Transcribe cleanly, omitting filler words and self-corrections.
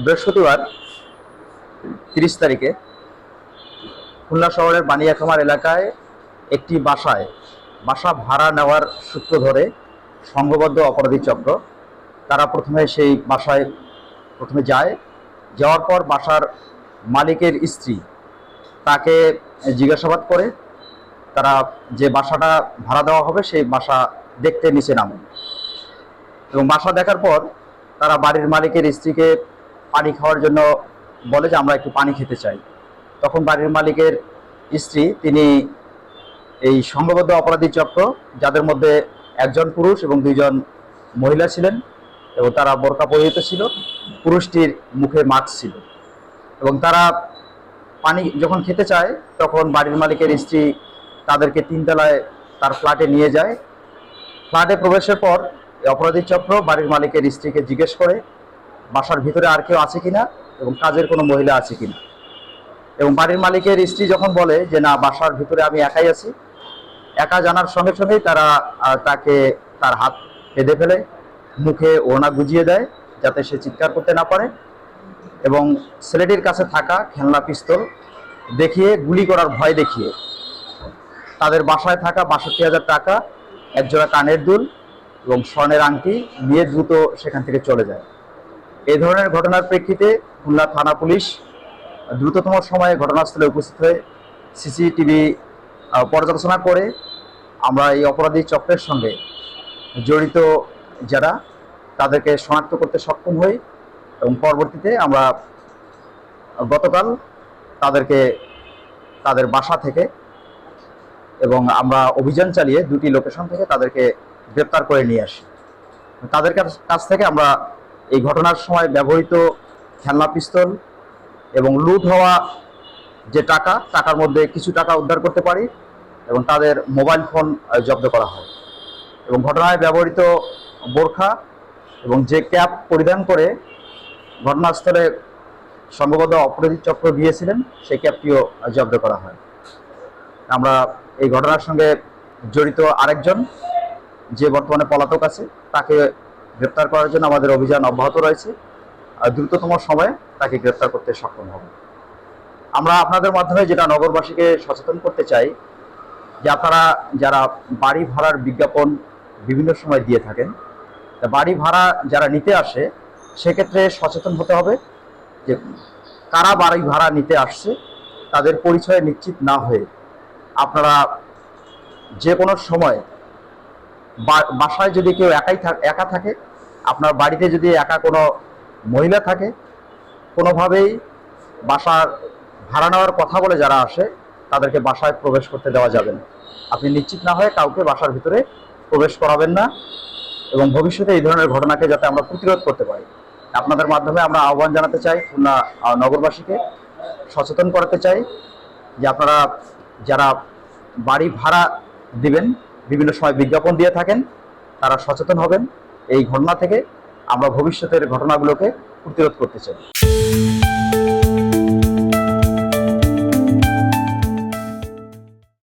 বৃহস্পতিবার 30 তারিখে খুলনা শহরের বানিয়াখামার এলাকায় একটি বাসা ভাড়া নেওয়ার সূত্র ধরে সংঘবদ্ধ অপরাধী চক্র তারা সেই বাসায় যায়। যাওয়ার পর বাসার মালিকের স্ত্রী তাকে জিজ্ঞাসাবাদ করে। তারা যে বাসাটা ভাড়া দেওয়া হবে সেই বাসা দেখতে নিচে নামে এবং বাসা দেখার পর তারা বাড়ির মালিকের স্ত্রীকে পানি খাওয়ার জন্য বলে যে আমরা একটু পানি খেতে চাই। তখন বাড়ির মালিকের স্ত্রী তিনি এই সংঘবদ্ধ অপরাধী চক্র, যাদের মধ্যে একজন পুরুষ এবং দুইজন মহিলা ছিলেন এবং তারা বোরকা পরিহিত ছিল, পুরুষটির মুখে মাস্ক ছিল, এবং তারা পানি যখন খেতে চায় তখন বাড়ির মালিকের স্ত্রী তাদেরকে 3 তলায় তার ফ্ল্যাটে নিয়ে যায়। ফ্ল্যাটে প্রবেশের পর অপরাধী চক্র বাড়ির মালিকের স্ত্রীকে জিজ্ঞেস করে বাসার ভিতরে আর কেউ আছে কিনা এবং কাজের কোনো মহিলা আছে কিনা, এবং বাড়ির মালিকের স্ত্রী যখন বলে যে না, বাসার ভিতরে আমি একাই আছি, একা জানার সঙ্গে সঙ্গেই তারা তাকে তার হাত বেঁধে ফেলে, মুখে ওড়না গুজিয়ে দেয় যাতে সে চিৎকার করতে না পারে, এবং ছেলেটির কাছে থাকা খেলনা পিস্তল দেখিয়ে গুলি করার ভয় দেখিয়ে তাদের বাসায় থাকা ৬২,০০০ টাকা, একজোড়া কানের দুল এবং স্বর্ণের আংটি নিয়ে দ্রুত সেখান থেকে চলে যায়। এই ধরনের ঘটনার প্রেক্ষিতে খুলনা থানা পুলিশ দ্রুততম সময়ে ঘটনাস্থলে উপস্থিত হয়ে সিসিটিভি পর্যালোচনা করে আমরা এই অপরাধী চক্রের সঙ্গে জড়িত যারা তাদেরকে শনাক্ত করতে সক্ষম হই, এবং পরবর্তীতে আমরা গতকাল তাদেরকে তাদের বাসা থেকে এবং আমরা অভিযান চালিয়ে 2টি লোকেশন থেকে তাদেরকে গ্রেপ্তার করে নিয়ে আসি। তাদের কাছ থেকে আমরা এই ঘটনার সময় ব্যবহৃত খেলনা পিস্তল এবং লুট হওয়া যে টাকার মধ্যে কিছু টাকা উদ্ধার করতে পারি, এবং তাদের মোবাইল ফোন জব্দ করা হয়, এবং ঘটনায় ব্যবহৃত বোরখা এবং যে ক্যাপ পরিধান করে ঘটনাস্থলে সংঘবদ্ধ অপরাধী চক্র গিয়েছিলেন সেই ক্যাপটিও জব্দ করা হয়। আমরা এই ঘটনার সঙ্গে জড়িত আরেকজন যে বর্তমানে পলাতক আছে তাকে গ্রেপ্তার করার জন্য আমাদের অভিযান অব্যাহত রয়েছে, আর দ্রুততম সময়ে তাকে গ্রেপ্তার করতে সক্ষম হব। আমরা আপনাদের মাধ্যমে যেটা নগরবাসীকে সচেতন করতে চাই যে আপনারা যারা বাড়ি ভাড়ার বিজ্ঞাপন বিভিন্ন সময় দিয়ে থাকেন, বাড়ি ভাড়া যারা নিতে আসে সেক্ষেত্রে সচেতন হতে হবে যে কারা বাড়ি ভাড়া নিতে আসছে তাদের পরিচয় নিশ্চিত না হয়ে আপনারা যে কোনো সময় বাসায় যদি কেউ একা থাকে, আপনার বাড়িতে যদি একা কোনো মহিলা থাকে, কোনোভাবেই বাসার ভাড়া নেওয়ার কথা বলে যারা আসে তাদেরকে বাসায় প্রবেশ করতে দেওয়া যাবে না। আপনি নিশ্চিত না হয়ে কাউকে বাসার ভিতরে প্রবেশ করাবেন না, এবং ভবিষ্যতে এই ধরনের ঘটনাকে যাতে আমরা প্রতিরোধ করতে পারি আপনাদের মাধ্যমে আমরা আহ্বান জানাতে চাই। খুলনা নগরবাসীকে সচেতন করতে চাই যে আপনারা যারা বাড়ি ভাড়া দিবেন, বিভিন্ন সময় বিজ্ঞাপন দিয়ে থাকেন, তারা সচেতন হবেন। এই ঘটনা থেকে আমরা ভবিষ্যতের ঘটনাগুলোকে প্রতিরোধ করতে চাই।